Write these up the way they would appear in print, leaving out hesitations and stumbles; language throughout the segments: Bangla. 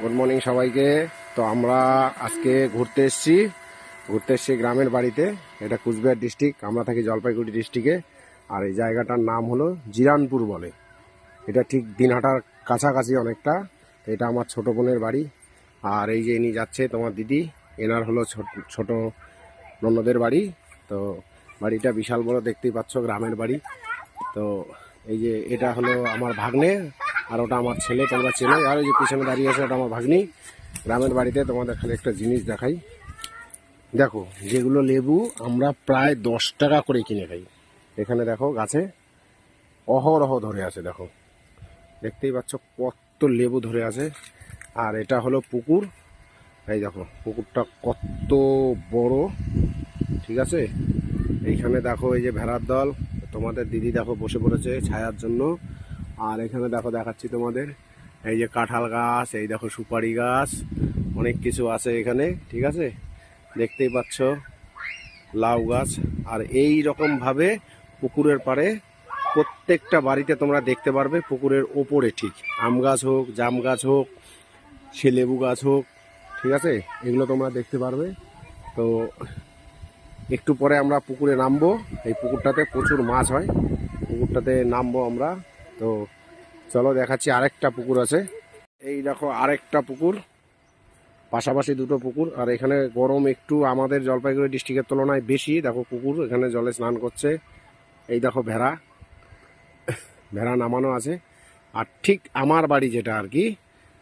গুড মর্নিং সবাইকে। তো আমরা আজকে ঘুরতে এসেছি গ্রামের বাড়িতে। এটা কুচবিহার ডিস্ট্রিক্ট, আমরা থাকি জলপাইগুড়ি ডিস্ট্রিক্টে। আর এই জায়গাটার নাম হলো জিরানপুর বলে। এটা ঠিক দিনহাটার কাছাকাছি অনেকটা। এটা আমার ছোট বোনের বাড়ি। আর এই যে ইনি যাচ্ছে তোমার দিদি, এনার হলো ছোট ননদের বাড়ি। তো বাড়িটা বিশাল বড়, দেখতেই পাচ্ছ, গ্রামের বাড়ি। তো এই যে এটা হলো আমার ভাগ্নে, আর ওটা আমার ছেলে, তোমরা চেনো। আর ওই যে পিছনে দাঁড়িয়ে আছে ওটা আমার ভাগ্নি। গ্রামের বাড়িতে তোমাদের খালি একটা জিনিস দেখাই, দেখো যেগুলো লেবু আমরা প্রায় 10 টাকা করে কিনে খাই। এখানে দেখো গাছে অহরহ ধরে আছে, দেখো দেখতেই পাচ্ছ কত লেবু ধরে আছে। আর এটা হলো পুকুর, এই দেখো পুকুরটা কত বড়, ঠিক আছে। এইখানে দেখো এই যে ভেড়ার দল, তোমাদের দিদি দেখো বসে পড়েছে ছায়ার জন্য। আর এখানে দেখো দেখাচ্ছি তোমাদের, এই যে কাঁঠাল গাছ, এই দেখো সুপারি গাছ, অনেক কিছু আছে এখানে, ঠিক আছে, দেখতেই পাচ্ছ লাউ গাছ। আর এই রকম ভাবে পুকুরের পাড়ে প্রত্যেকটা বাড়িতে তোমরা দেখতে পারবে, পুকুরের ওপরে ঠিক আম গাছ হোক, জাম গাছ হোক, সে লেবু গাছ হোক, ঠিক আছে, এগুলো তোমরা দেখতে পারবে। তো একটু পরে আমরা পুকুরে নামবো। এই পুকুরটাতে প্রচুর মাছ হয়, পুকুরটাতে নামবো আমরা। তো চলো দেখাচ্ছি, আরেকটা পুকুর আছে। এই দেখো আরেকটা পুকুর, পাশাপাশি দুটো পুকুর। আর এখানে গরম একটু আমাদের জলপাইগুড়ি ডিস্ট্রিক্টের তুলনায় বেশি। দেখো কুকুর এখানে জলে স্নান করছে। এই দেখো ভেড়া নামানো আছে। আর ঠিক আমার বাড়ি যেটা আর কি,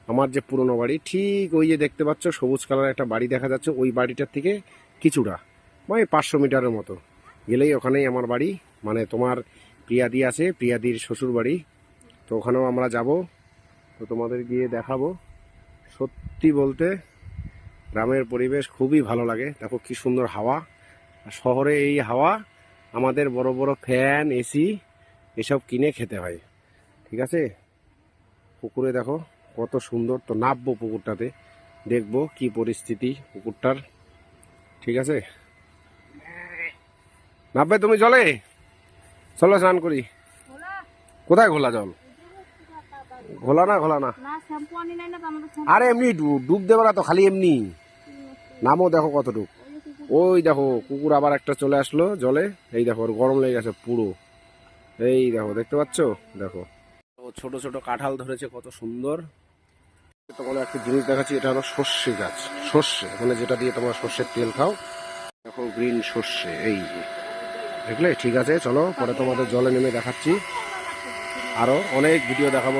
আমার যে পুরনো বাড়ি, ঠিক ওই যে দেখতে পাচ্ছ সবুজ কালার একটা বাড়ি দেখা যাচ্ছে, ওই বাড়িটার থেকে কিছুটা মানে 500 মিটারের মতো গেলেই ওখানেই আমার বাড়ি। মানে তোমার প্রিয়াদি আছে, প্রিয়াদির শ্বশুর বাড়ি। তো ওখানেও আমরা যাব, তো তোমাদের গিয়ে দেখাবো। সত্যি বলতে গ্রামের পরিবেশ খুবই ভালো লাগে। দেখো কি সুন্দর হাওয়া। আর শহরে এই হাওয়া আমাদের বড় বড় ফ্যান, এসি এসব কিনে খেতে হয়, ঠিক আছে। পুকুরে দেখো কত সুন্দর। তো নামবো পুকুরটাতে, দেখবো কি পরিস্থিতি পুকুরটার, ঠিক আছে। নামবে তুমি জলে? চলো স্নান করি। কোথায় ঘোলা জল? ঘোলা না, আরে এমনি ডুব দেবো না তো, খালি এমনি নামও। দেখো কত ডুব, ওই দেখো কুকুর আবার একটা চলে আসলো জলে। এই দেখো ওর গরম লেগে গেছে পুরো। এই দেখো দেখতে পাচ্ছ, দেখো ছোট ছোট কাঁঠাল ধরেছে কত সুন্দর। তোমাদের একটা জিনিস দেখাচ্ছি, এটা হলো সর্ষে গাছ। সর্ষে মানে যেটা দিয়ে তোমরা সর্ষের তেল খাও, দেখো গ্রিন সর্ষে। এই দেখলে, ঠিক আছে। চলো পরে তোমাদের জলে নেমে দেখাচ্ছি, আরো অনেক ভিডিও দেখাবো।